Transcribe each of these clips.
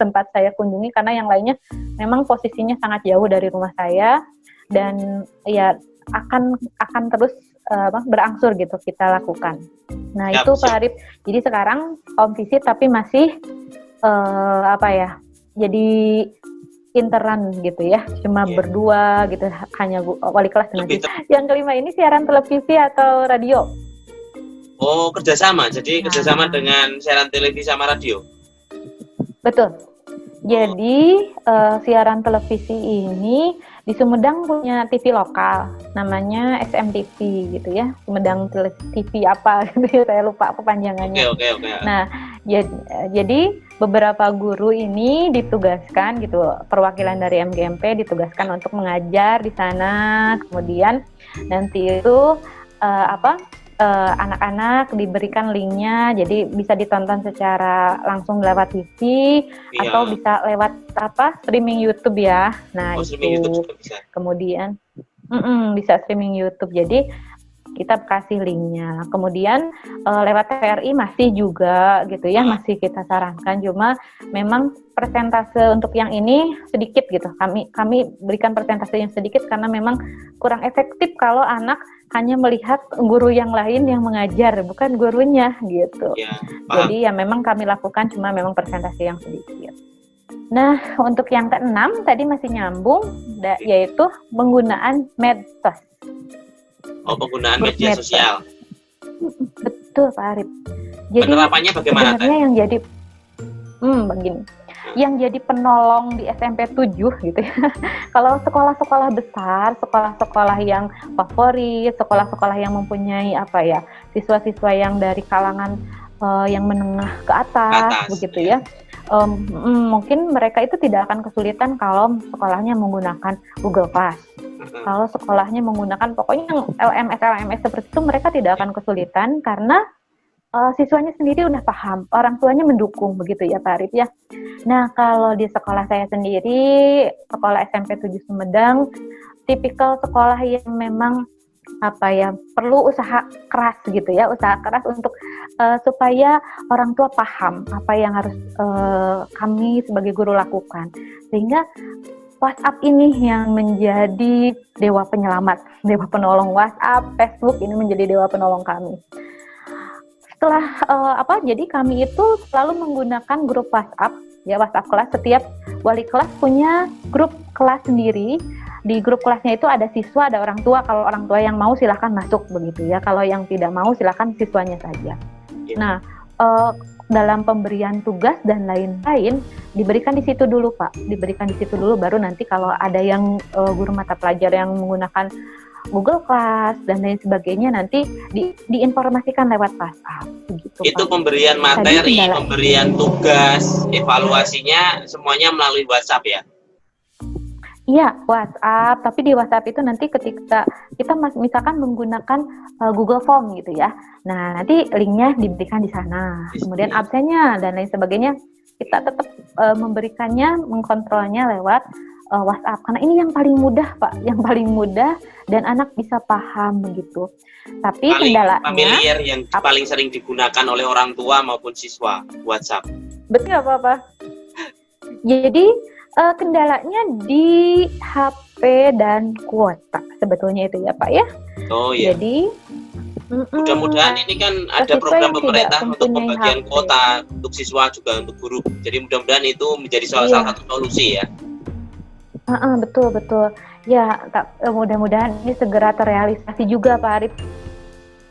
sempat saya kunjungi karena yang lainnya memang posisinya sangat jauh dari rumah saya dan ya akan terus berangsur gitu kita lakukan. Nah itu Pak Arif. Jadi sekarang home visit tapi masih jadi interan gitu ya, cuma berdua gitu, hanya wali kelas dengan siswa. Yang kelima ini siaran televisi atau radio? Oh, kerjasama, jadi kerjasama dengan siaran televisi sama radio? Betul. Jadi siaran televisi ini di Sumedang punya TV lokal, namanya SMTV gitu ya, Sumedang TV apa gitu ya, saya lupa kepanjangannya. Oke. Nah, jadi beberapa guru ini ditugaskan gitu, perwakilan dari MGMP ditugaskan untuk mengajar di sana, kemudian nanti itu anak-anak diberikan linknya, jadi bisa ditonton secara langsung lewat TV atau bisa lewat streaming YouTube ya. Nah itu YouTube juga bisa. Kemudian bisa streaming YouTube, jadi kita kasih linknya. Kemudian lewat TVRI masih juga gitu ya, masih kita sarankan, cuma memang persentase untuk yang ini sedikit gitu. Kami berikan persentase yang sedikit karena memang kurang efektif kalau anak hanya melihat guru yang lain yang mengajar, bukan gurunya gitu. Jadi ya memang kami lakukan, cuma memang persentase yang sedikit. Nah, untuk yang keenam tadi masih nyambung, yaitu penggunaan medsos. Oh, penggunaan media sosial. Betul, Pak Arif. Jadi penerapannya bagaimana? Sebenarnya yang jadi begini. Yang jadi penolong di SMP 7 gitu ya. Kalau sekolah-sekolah besar, sekolah-sekolah yang favorit, sekolah-sekolah yang mempunyai siswa-siswa yang dari kalangan yang menengah ke atas begitu ya. Mungkin mereka itu tidak akan kesulitan kalau sekolahnya menggunakan Google Class. Kalau sekolahnya menggunakan pokoknya yang LMS seperti itu, mereka tidak akan kesulitan karena siswanya sendiri udah paham, orang tuanya mendukung begitu ya Pak Arif ya. Nah kalau di sekolah saya sendiri, sekolah SMP 7 Sumedang, tipikal sekolah yang memang perlu usaha keras gitu ya, usaha keras untuk supaya orang tua paham apa yang harus kami sebagai guru lakukan, sehingga WhatsApp ini yang menjadi dewa penyelamat, dewa penolong. WhatsApp, Facebook ini menjadi dewa penolong kami. Setelah jadi kami itu selalu menggunakan grup WhatsApp, ya WhatsApp kelas. Setiap wali kelas punya grup kelas sendiri. Di grup kelasnya itu ada siswa, ada orang tua. Kalau orang tua yang mau silahkan masuk begitu ya. Kalau yang tidak mau silahkan siswanya saja. Nah, dalam pemberian tugas dan lain-lain diberikan di situ dulu Pak. Diberikan di situ dulu, baru nanti kalau ada yang guru mata pelajar yang menggunakan Google Class dan lain sebagainya nanti diinformasikan lewat WhatsApp begitu. Itu Pak. Pemberian materi, pemberian tugas, evaluasinya semuanya melalui WhatsApp ya? Iya, WhatsApp, tapi di WhatsApp itu nanti ketika kita misalkan menggunakan Google Form gitu ya. Nah, nanti linknya diberikan di sana. Kemudian absennya dan lain sebagainya kita tetap memberikannya, mengkontrolnya lewat WhatsApp, karena ini yang paling mudah Pak, yang paling mudah dan anak bisa paham begitu. Tapi kendalanya familiar yang paling sering digunakan oleh orang tua maupun siswa, WhatsApp. Betul nggak Pak? Jadi kendalanya di HP dan kuota sebetulnya itu ya Pak ya. Oh iya. Jadi mudah-mudahan ini kan ada program pemerintah untuk pembagian kuota untuk siswa juga untuk guru. Jadi mudah-mudahan itu menjadi salah satu solusi ya. Betul. Ya, mudah-mudahan ini segera terrealisasi juga Pak Arif.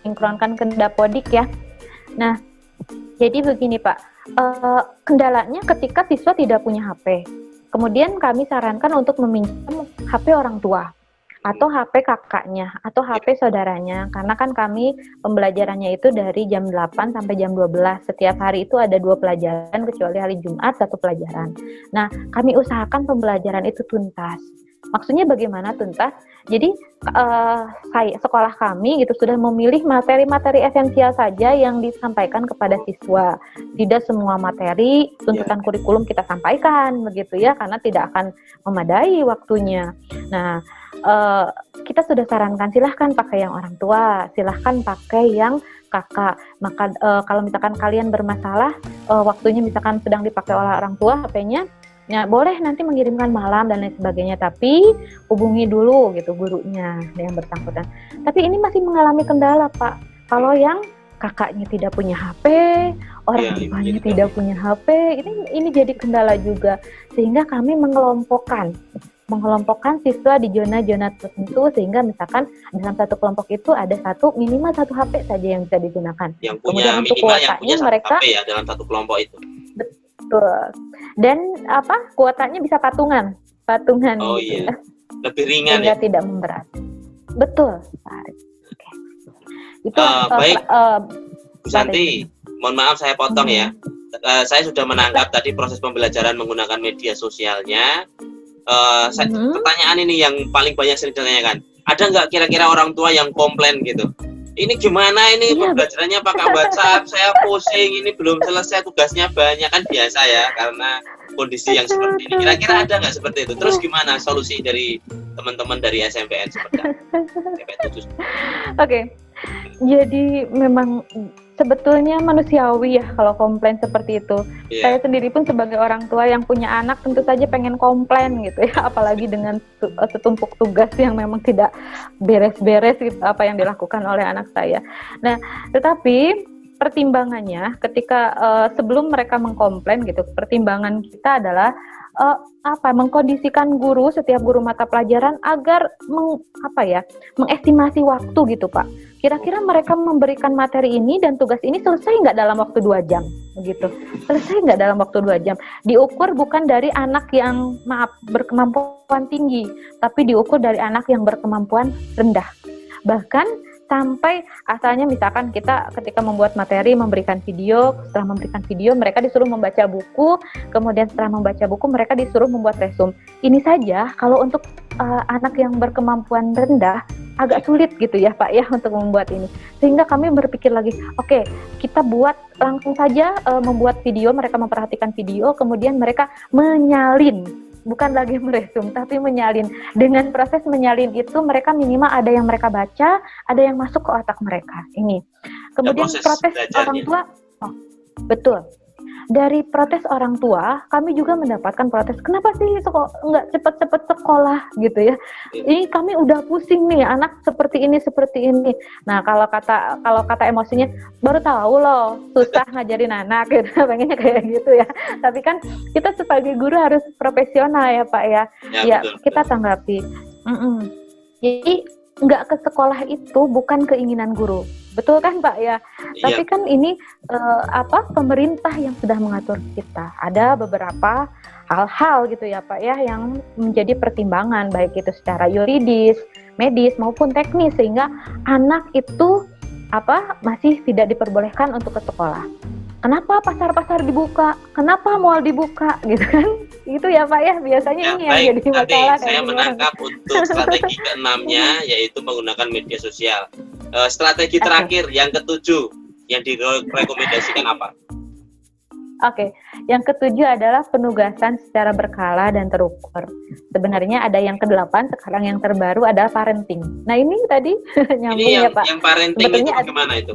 Sinkronkan ke Dapodik ya. Nah, jadi begini Pak, kendalanya ketika siswa tidak punya HP. Kemudian kami sarankan untuk meminjam HP orang tua atau HP kakaknya atau HP saudaranya, karena kan kami pembelajarannya itu dari jam 8 sampai jam 12. Setiap hari itu ada 2 pelajaran kecuali hari Jumat 1 pelajaran. Nah, kami usahakan pembelajaran itu tuntas. Maksudnya bagaimana tuntas? Jadi sekolah kami gitu sudah memilih materi-materi esensial saja yang disampaikan kepada siswa. Tidak semua materi tuntutan kurikulum kita sampaikan begitu ya, karena tidak akan memadai waktunya. Nah, kita sudah sarankan silahkan pakai yang orang tua, silahkan pakai yang kakak. Maka kalau misalkan kalian bermasalah, waktunya misalkan sedang dipakai oleh orang tua HP-nya, ya boleh nanti mengirimkan malam dan lain sebagainya, tapi hubungi dulu gitu gurunya yang bersangkutan. Tapi ini masih mengalami kendala, Pak. Kalau yang kakaknya tidak punya HP, orang tuanya tidak punya HP, ini jadi kendala juga. Sehingga kami mengelompokkan siswa di zona-zona tertentu, sehingga misalkan dalam satu kelompok itu ada minimal satu HP saja yang bisa digunakan. Yang punya kemudian untuk kuotanya mereka HP ya dalam satu kelompok itu. Betul. Dan kuotanya bisa patungan. Oh gitu. iya. Lebih ringan sehingga tidak memberat. Betul, Pak. Okay. Itu baik. Bu Santi, mohon maaf saya potong ya. Saya sudah menangkap tadi proses pembelajaran menggunakan media sosialnya. Pertanyaan ini yang paling banyak sering ditanyakan. Ada nggak kira-kira orang tua yang komplain gitu? Ini gimana ini pembelajarannya pakai WhatsApp? Saya pusing, ini belum selesai, tugasnya banyak, kan biasa ya karena kondisi yang seperti ini. Kira-kira ada nggak seperti itu? Terus gimana solusi dari teman-teman dari SMPN seperti itu? Oke. Jadi memang sebetulnya manusiawi ya kalau komplain seperti itu. Saya sendiri pun sebagai orang tua yang punya anak tentu saja pengen komplain gitu ya, apalagi dengan setumpuk tugas yang memang tidak beres-beres gitu, apa yang dilakukan oleh anak saya. Nah, tetapi pertimbangannya ketika sebelum mereka mengkomplain gitu, pertimbangan kita adalah mengkondisikan setiap guru mata pelajaran agar mengestimasi waktu gitu, Pak. Kira-kira mereka memberikan materi ini dan tugas ini selesai nggak dalam waktu 2 jam, begitu. Selesai nggak dalam waktu 2 jam. Diukur bukan dari anak yang berkemampuan tinggi, tapi diukur dari anak yang berkemampuan rendah. Bahkan sampai asalnya misalkan kita ketika membuat materi memberikan video, setelah memberikan video mereka disuruh membaca buku, kemudian setelah membaca buku mereka disuruh membuat resume. Ini saja kalau untuk anak yang berkemampuan rendah agak sulit gitu ya Pak ya untuk membuat ini. Sehingga kami berpikir lagi, oke, kita buat langsung saja membuat video, mereka memperhatikan video, kemudian mereka menyalin. Bukan lagi meresum, tapi menyalin. Dengan proses menyalin itu mereka minimal ada yang mereka baca, ada yang masuk ke otak mereka. Ini. Kemudian protes orang tua, betul. Dari protes orang tua, kami juga mendapatkan protes. Kenapa sih nggak cepet-cepet sekolah gitu ya? Ini kami udah pusing nih, anak seperti ini. Nah kalau kata emosinya, baru tahu loh, susah ngajarin anak gitu, pengennya kayak gitu ya. Tapi kan kita sebagai guru harus profesional ya Pak ya. Ya kita tanggapi. Jadi nggak ke sekolah itu bukan keinginan guru. Betul kan Pak ya? Tapi kan ini pemerintah yang sudah mengatur kita. Ada beberapa hal-hal gitu ya Pak ya yang menjadi pertimbangan baik itu secara yuridis, medis maupun teknis sehingga anak itu masih tidak diperbolehkan untuk ke sekolah. Kenapa pasar-pasar dibuka? Kenapa mal dibuka? Gitu kan? Itu ya Pak ya, biasanya ini yang jadi masalah. Saya menangkap untuk strategi ke-6-nya yaitu menggunakan media sosial. Strategi terakhir yang ke-7 yang direkomendasikan apa? Oke, yang ke-7 adalah penugasan secara berkala dan terukur. Sebenarnya ada yang ke-8, sekarang yang terbaru adalah parenting. Nah ini tadi nyambung ya Pak. Yang parenting sebetulnya itu bagaimana itu?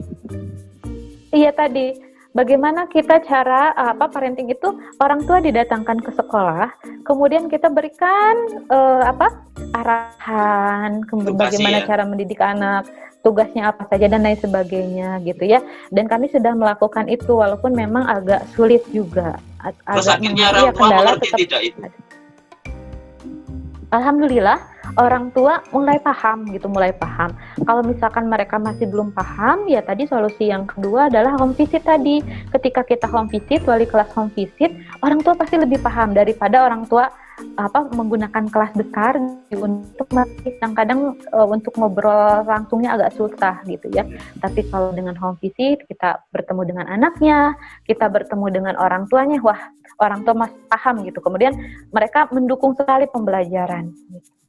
Iya tadi. Bagaimana kita cara parenting itu orang tua didatangkan ke sekolah, kemudian kita berikan arahan, kemudian bagaimana cara mendidik anak, tugasnya apa saja dan lain sebagainya gitu ya. Dan kami sudah melakukan itu walaupun memang agak sulit juga. Terus akhirnya orang tua mengerti tidak itu? Alhamdulillah orang tua mulai paham. Kalau misalkan mereka masih belum paham, ya tadi solusi yang kedua adalah home visit tadi. Ketika kita home visit, wali kelas home visit, orang tua pasti lebih paham daripada orang tua menggunakan kelas besar untuk kadang-kadang untuk ngobrol langsungnya agak susah gitu ya. Tapi kalau dengan home visit kita bertemu dengan anaknya, kita bertemu dengan orang tuanya, wah orang tua masih paham gitu. Kemudian mereka mendukung sekali pembelajaran.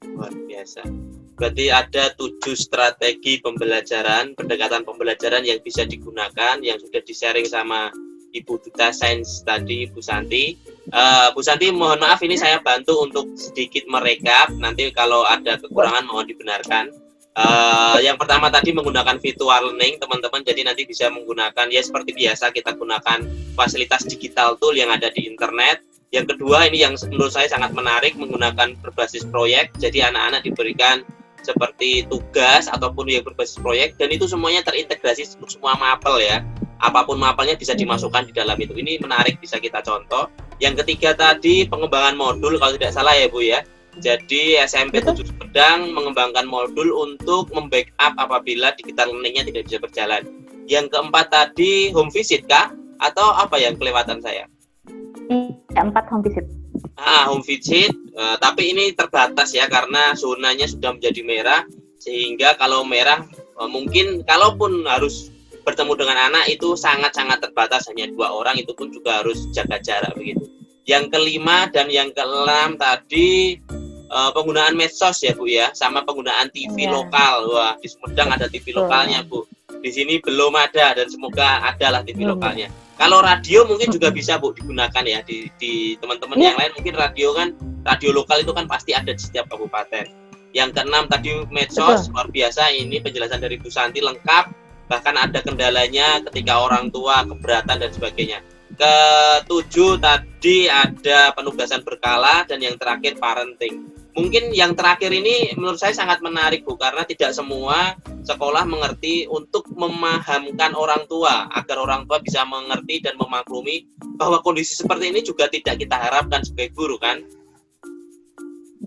Luar biasa. Berarti ada 7 strategi pembelajaran, pendekatan pembelajaran yang bisa digunakan, yang sudah di-sharing sama Ibu Duta Sains tadi, Bu Santi. Bu Santi, mohon maaf ini saya bantu untuk sedikit merekap. Nanti kalau ada kekurangan mohon dibenarkan. Yang pertama tadi menggunakan virtual learning teman-teman, jadi nanti bisa menggunakan ya seperti biasa kita gunakan fasilitas digital tool yang ada di internet. Yang kedua ini yang menurut saya sangat menarik, menggunakan berbasis proyek, jadi anak-anak diberikan seperti tugas ataupun yang berbasis proyek, dan itu semuanya terintegrasi untuk semua mapel ya, apapun mapelnya bisa dimasukkan di dalam itu. Ini menarik, bisa kita contoh. Yang ketiga tadi pengembangan modul kalau tidak salah ya Bu ya. Jadi SMP 7 Sumedang mengembangkan modul untuk membackup apabila digital learning-nya tidak bisa berjalan. Yang keempat tadi home visit kah? Atau apa yang kelewatan saya? Keempat home visit. Home visit, tapi ini terbatas ya karena zonanya sudah menjadi merah, sehingga kalau merah mungkin kalaupun harus bertemu dengan anak itu sangat-sangat terbatas, hanya 2 orang, itu pun juga harus jaga jarak begitu. Yang kelima dan yang keenam tadi penggunaan medsos ya Bu ya, sama penggunaan TV lokal. Wah, di Sumedang ada TV lokalnya Bu. Di sini belum ada dan semoga adalah TV lokalnya. Kalau radio mungkin juga bisa Bu digunakan ya di teman-teman yang lain, mungkin radio lokal itu kan pasti ada di setiap kabupaten. Yang keenam tadi medsos, luar biasa ini penjelasan dari Bu Santi lengkap, bahkan ada kendalanya ketika orang tua keberatan dan sebagainya. Ketujuh tadi ada penugasan berkala, dan yang terakhir parenting. Mungkin yang terakhir ini menurut saya sangat menarik Bu, karena tidak semua sekolah mengerti untuk memahamkan orang tua, agar orang tua bisa mengerti dan memaklumi bahwa kondisi seperti ini juga tidak kita harapkan sebagai guru kan.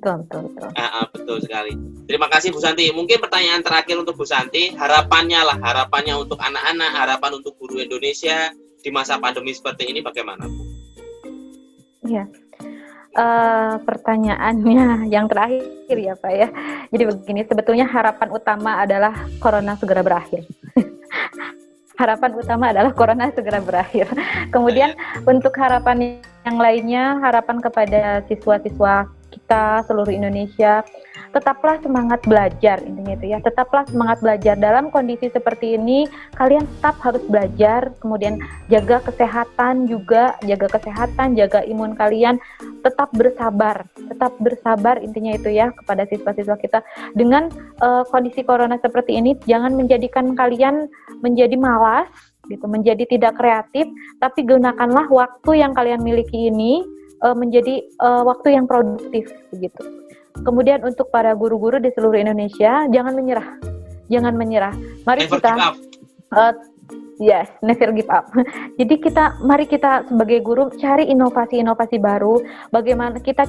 Betul. Betul sekali. Terima kasih Bu Santi. Mungkin pertanyaan terakhir untuk Bu Santi, harapannya untuk anak-anak, harapan untuk guru Indonesia di masa pandemi seperti ini bagaimana Bu? Iya. Pertanyaannya yang terakhir ya Pak ya. Jadi begini, sebetulnya harapan utama adalah corona segera berakhir. Harapan utama adalah corona segera berakhir. Kemudian untuk harapan yang lainnya, harapan kepada siswa-siswa kita seluruh Indonesia, tetaplah semangat belajar, intinya itu ya. Tetaplah semangat belajar dalam kondisi seperti ini. Kalian tetap harus belajar, kemudian jaga kesehatan juga, jaga imun kalian. Tetap bersabar intinya itu ya kepada siswa-siswa kita. Dengan kondisi corona seperti ini, jangan menjadikan kalian menjadi malas gitu, menjadi tidak kreatif, tapi gunakanlah waktu yang kalian miliki ini menjadi waktu yang produktif begitu. Kemudian untuk para guru-guru di seluruh Indonesia, jangan menyerah. Mari kita never give up. Jadi mari kita sebagai guru cari inovasi-inovasi baru. Bagaimana kita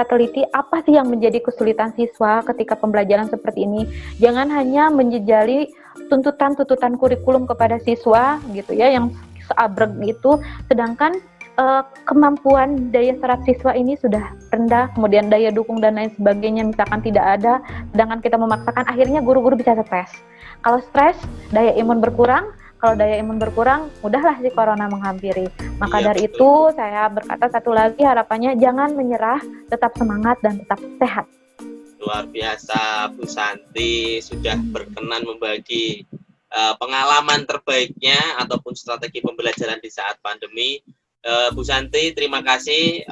teliti apa sih yang menjadi kesulitan siswa ketika pembelajaran seperti ini. Jangan hanya menjejali tuntutan kurikulum kepada siswa gitu ya, yang seabrek gitu, sedangkan kemampuan daya serap siswa ini sudah rendah, kemudian daya dukung dan lain sebagainya misalkan tidak ada, sedangkan kita memaksakan, akhirnya guru-guru bisa stres. Kalau stres, daya imun berkurang. Kalau daya imun berkurang, mudahlah si corona menghampiri. Maka dari itu saya berkata satu lagi, harapannya jangan menyerah, tetap semangat dan tetap sehat. Luar biasa Bu Santi sudah berkenan membagi pengalaman terbaiknya ataupun strategi pembelajaran di saat pandemi. Bu Santi, terima kasih.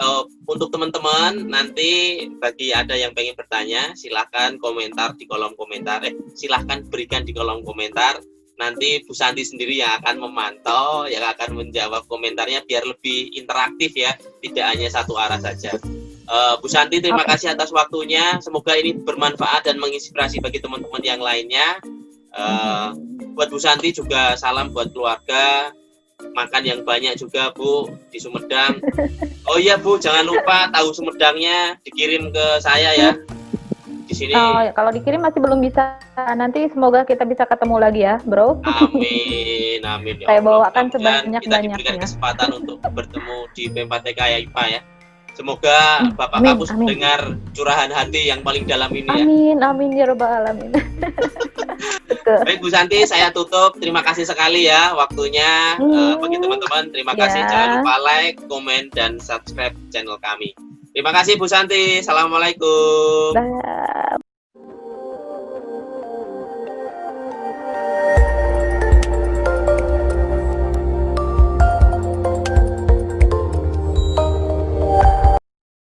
Untuk teman-teman, nanti bagi ada yang pengen bertanya, silahkan komentar di kolom komentar. Silahkan berikan di kolom komentar. Nanti Bu Santi sendiri yang akan memantau, yang akan menjawab komentarnya biar lebih interaktif ya, tidak hanya satu arah saja. Bu Santi, terima kasih atas waktunya. Semoga ini bermanfaat dan menginspirasi bagi teman-teman yang lainnya. Buat Bu Santi juga salam buat keluarga. Makan yang banyak juga Bu di Sumedang. Oh iya Bu, jangan lupa tahu Sumedangnya dikirim ke saya ya. Di sini. Kalau dikirim masih belum bisa. Nanti semoga kita bisa ketemu lagi ya, Bro. Amin. Ya saya bawakan kita sebanyak-banyaknya. Diberikan kesempatan untuk bertemu di P4TK IPA ya. Semoga Bapak Kapus mendengar curahan hati yang paling dalam ini ya. Amin ya rabbal alamin. Baik Bu Santi, saya tutup. Terima kasih sekali ya waktunya. Bagi teman-teman, terima kasih. Jangan lupa like, komen, dan subscribe channel kami. Terima kasih Bu Santi. Assalamualaikum. Bye.